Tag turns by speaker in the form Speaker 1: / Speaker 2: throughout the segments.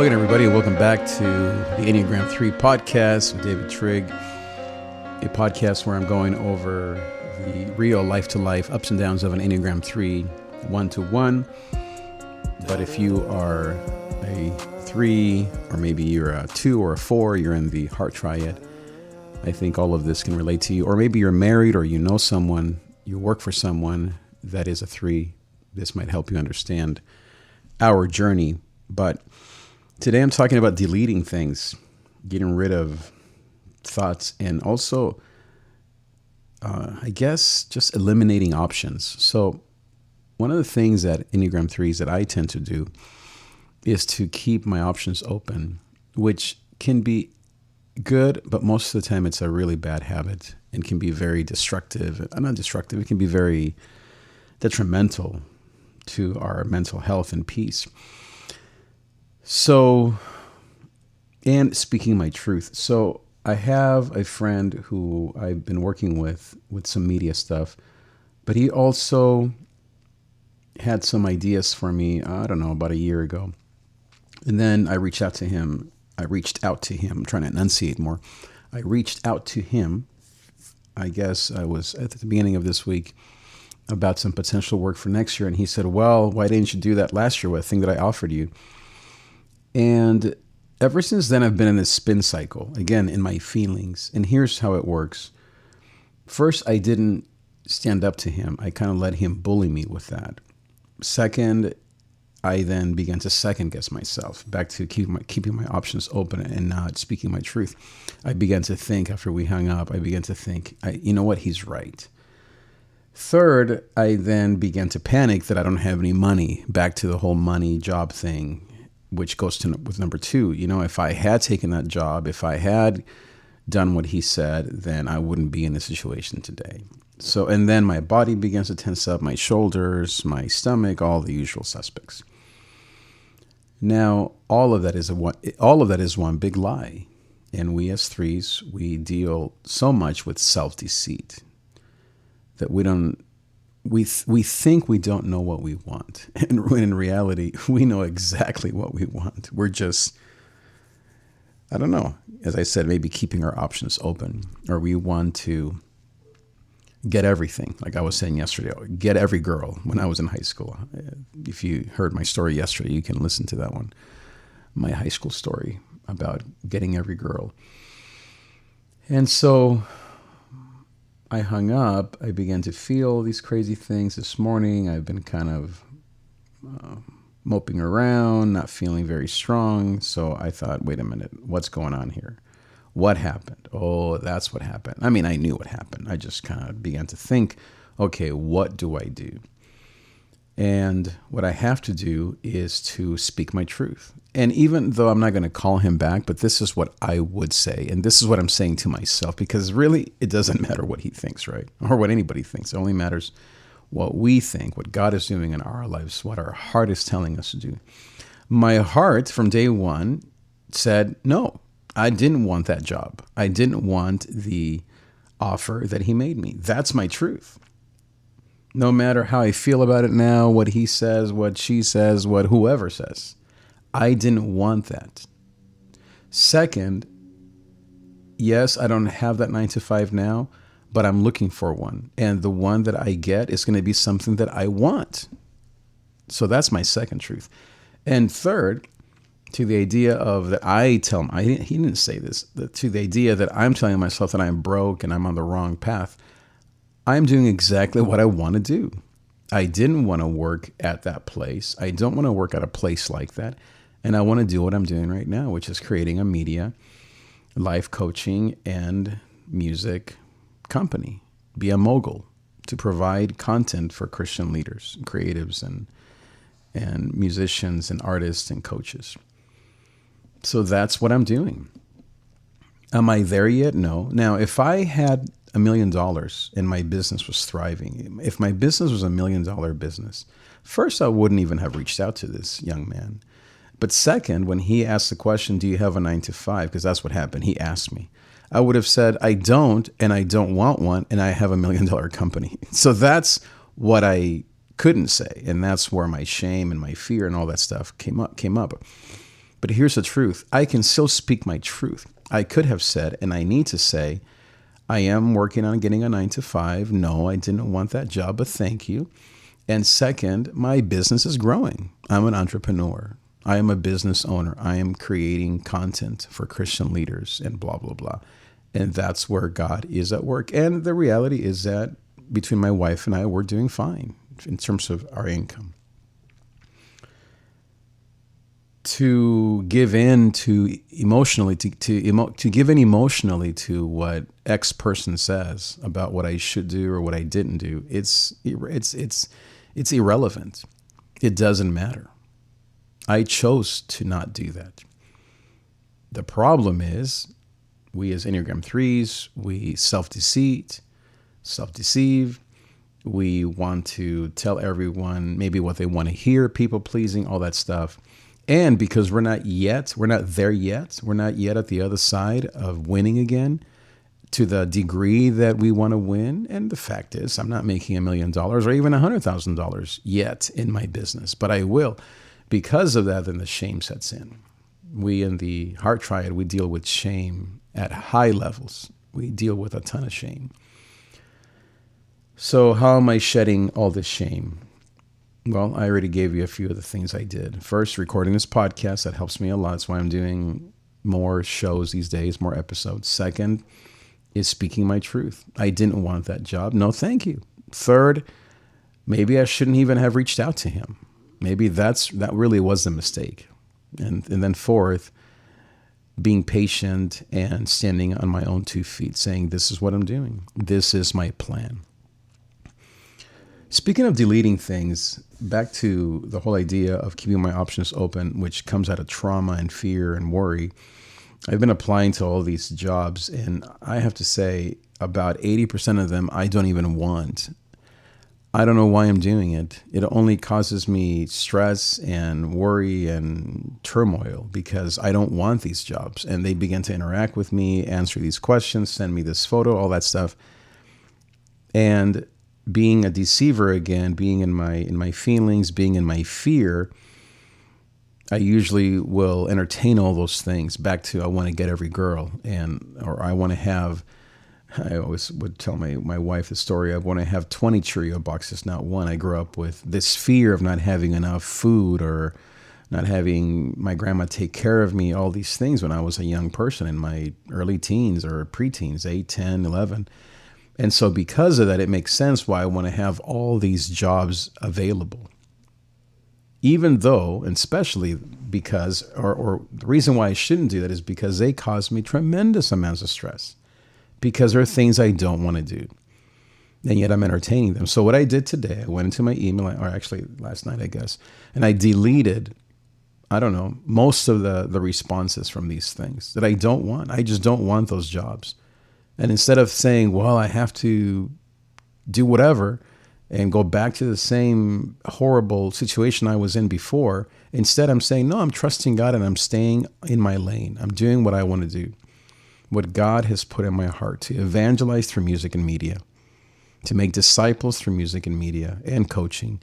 Speaker 1: Hello again, everybody, and welcome back to the Enneagram 3 podcast with David Trigg, a podcast where I'm going over the real life-to-life ups and downs of an Enneagram 3 one-to-one. But if you are a 3, or maybe you're a 2 or a 4, you're in the heart triad, I think all of this can relate to you. Or maybe you're married, or you know someone, you work for someone that is a 3. This might help you understand our journey. But today I'm talking about deleting things, getting rid of thoughts, and also, I guess, just eliminating options. So one of the things that Enneagram 3s that I tend to do is to keep my options open, which can be good, but most of the time it's a really bad habit and can be very destructive. Not destructive, it can be very detrimental to our mental health and peace. So, and speaking my truth. So I have a friend who I've been working with some media stuff, but he also had some ideas for me, I don't know, about a year ago. And then I reached out to him. I'm trying to enunciate more. I reached out to him, I guess I was at the beginning of this week, about some potential work for next year. And he said, well, why didn't you do that last year with a thing that I offered you? And ever since then, I've been in this spin cycle, again, in my feelings. And here's how it works. First, I didn't stand up to him. I kind of let him bully me with that. Second, I then began to second guess myself, back to keeping my options open and not speaking my truth. I began to think after we hung up, you know what, he's right. Third, I then began to panic that I don't have any money, back to the whole money job thing, which goes with number 2. You know, if I had taken that job, if I had done what he said, then I wouldn't be in this situation today. So, and then my body begins to tense up, my shoulders, my stomach, all the usual suspects. Now, all of that is one big lie. And we as 3s, we deal so much with self-deceit that we think we don't know what we want. And when in reality, we know exactly what we want. We're just, I don't know, as I said, maybe keeping our options open, or we want to get everything. Like I was saying yesterday, get every girl when I was in high school. If you heard my story yesterday, you can listen to that one. My high school story about getting every girl. And so I hung up. I began to feel these crazy things this morning. I've been kind of moping around, not feeling very strong. So I thought, wait a minute, what's going on here? What happened? Oh, that's what happened. I mean, I knew what happened. I just kind of began to think, okay, what do I do? And what I have to do is to speak my truth. And even though I'm not going to call him back, but this is what I would say. And this is what I'm saying to myself, because really it doesn't matter what he thinks, right? Or what anybody thinks. It only matters what we think, what God is doing in our lives, what our heart is telling us to do. My heart from day one said, no, I didn't want that job. I didn't want the offer that he made me. That's my truth. No matter how I feel about it now, what he says, what she says, what whoever says, I didn't want that. Second, yes, I don't have that 9-to-5 now, but I'm looking for one. And the one that I get is going to be something that I want. So that's my second truth. And third, to the idea of that I tell him, he didn't say this, to the idea that I'm telling myself that I'm broke and I'm on the wrong path, I'm doing exactly what I want to do. I didn't want to work at that place. I don't want to work at a place like that. And I want to do what I'm doing right now, which is creating a media, life coaching, and music company. Be a mogul to provide content for Christian leaders, creatives, and musicians, and artists, and coaches. So that's what I'm doing. Am I there yet? No. Now, if I had $1 million and my business was thriving, if my business was $1 million business, first, I wouldn't even have reached out to this young man. But second, when he asked the question, do you have a 9-to-5? Because that's what happened. He asked me. I would have said, I don't, and I don't want one, and I have $1 million company. So that's what I couldn't say. And that's where my shame and my fear and all that stuff came up. But here's the truth. I can still speak my truth. I could have said, and I need to say, I am working on getting a 9 to 5. No, I didn't want that job, but thank you. And second, my business is growing. I'm an entrepreneur. I am a business owner. I am creating content for Christian leaders and blah, blah, blah. And that's where God is at work. And the reality is that between my wife and I, we're doing fine in terms of our income. To give in to emotionally, to give in emotionally to what X person says about what I should do or what I didn't do, it's irrelevant. It doesn't matter. I chose to not do that. The problem is, we as Enneagram 3s, we self-deceive. We want to tell everyone maybe what they want to hear, people pleasing, all that stuff. And because we're not there yet. We're not yet at the other side of winning again to the degree that we want to win. And the fact is, I'm not making $1 million or even $100,000 yet in my business, but I will. Because of that, then the shame sets in. We in the Heart Triad, we deal with shame at high levels. We deal with a ton of shame. So how am I shedding all this shame? Well, I already gave you a few of the things I did. First, recording this podcast. That helps me a lot. That's why I'm doing more shows these days, more episodes. Second is speaking my truth. I didn't want that job. No, thank you. Third, maybe I shouldn't even have reached out to him. Maybe that really was a mistake. And then fourth, being patient and standing on my own 2 feet, saying, this is what I'm doing. This is my plan. Speaking of deleting things, back to the whole idea of keeping my options open, which comes out of trauma and fear and worry. I've been applying to all these jobs, and I have to say about 80% of them I don't even want. I don't know why I'm doing it. It only causes me stress and worry and turmoil because I don't want these jobs. And they begin to interact with me, answer these questions, send me this photo, all that stuff. And being a deceiver again, being in my feelings, being in my fear, I usually will entertain all those things back to I want to get every girl or I want to have, I always would tell my wife the story, I want to have 20 Cheerio boxes, not one. I grew up with this fear of not having enough food or not having my grandma take care of me, all these things when I was a young person in my early teens or preteens, 8, 10, 11. And so because of that, it makes sense why I want to have all these jobs available. Even though, and especially because, or the reason why I shouldn't do that is because they cause me tremendous amounts of stress. Because there are things I don't want to do. And yet I'm entertaining them. So what I did today, I went into my email, or actually last night, I guess, and I deleted, most of the responses from these things that I don't want. I just don't want those jobs. And instead of saying, well, I have to do whatever and go back to the same horrible situation I was in before, instead I'm saying, no, I'm trusting God and I'm staying in my lane. I'm doing what I want to do, what God has put in my heart to evangelize through music and media, to make disciples through music and media and coaching,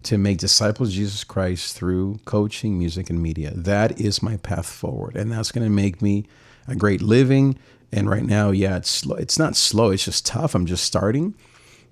Speaker 1: to make disciples of Jesus Christ through coaching, music, and media. That is my path forward. And that's going to make me a great living. And right now, it's slow. It's not slow. It's just tough. I'm just starting.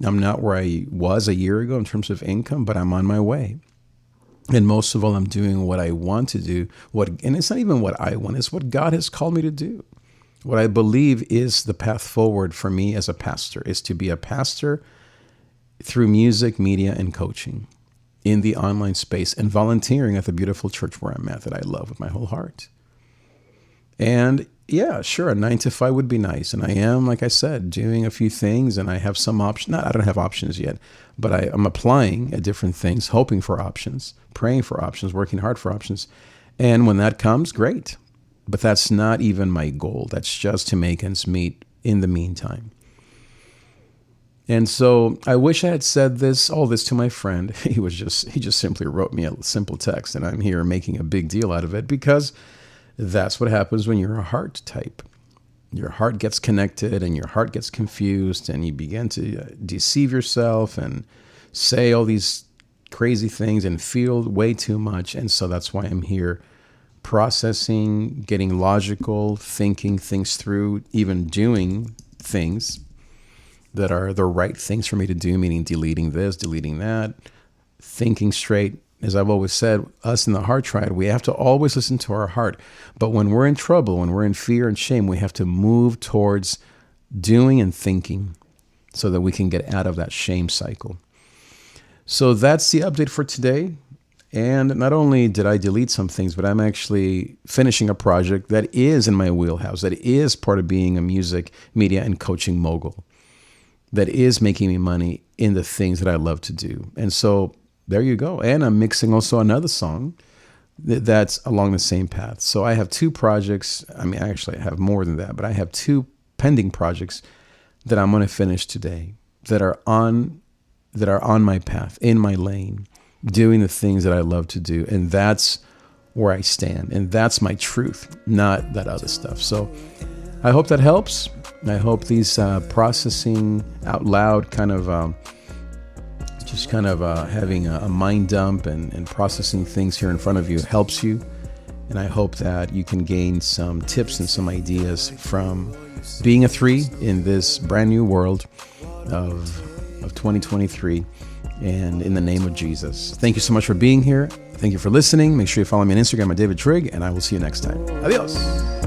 Speaker 1: I'm not where I was a year ago in terms of income, but I'm on my way. And most of all, I'm doing what I want to do. And it's not even what I want. It's what God has called me to do. What I believe is the path forward for me as a pastor is to be a pastor through music, media, and coaching in the online space and volunteering at the beautiful church where I'm at that I love with my whole heart. And yeah, sure, a 9 to 5 would be nice. And I am, like I said, doing a few things and I have some options. I don't have options yet, but I'm applying at different things, hoping for options, praying for options, working hard for options. And when that comes, great. But that's not even my goal. That's just to make ends meet in the meantime. And so I wish I had said all this to my friend. He just simply wrote me a simple text and I'm here making a big deal out of it because that's what happens when you're a heart type. Your heart gets connected and your heart gets confused and you begin to deceive yourself and say all these crazy things and feel way too much. And so that's why I'm here processing, getting logical, thinking things through, even doing things that are the right things for me to do, meaning deleting this, deleting that, thinking straight. As I've always said, us in the Heart Triad, we have to always listen to our heart. But when we're in trouble, when we're in fear and shame, we have to move towards doing and thinking so that we can get out of that shame cycle. So that's the update for today. And not only did I delete some things, but I'm actually finishing a project that is in my wheelhouse, that is part of being a music, media, and coaching mogul, that is making me money in the things that I love to do. And so there you go. And I'm mixing also another song that's along the same path. So I have 2 projects. I mean, actually I have more than that, but I have 2 pending projects that I'm going to finish today that are on my path, in my lane, doing the things that I love to do. And that's where I stand. And that's my truth, not that other stuff. So I hope that helps. I hope these processing out loud kind of having a mind dump and processing things here in front of you helps you. And I hope that you can gain some tips and some ideas from being a 3 in this brand new world of 2023. And in the name of Jesus, thank you so much for being here. Thank you for listening. Make sure you follow me on Instagram at davidTrig, and I will see you next time. Adios.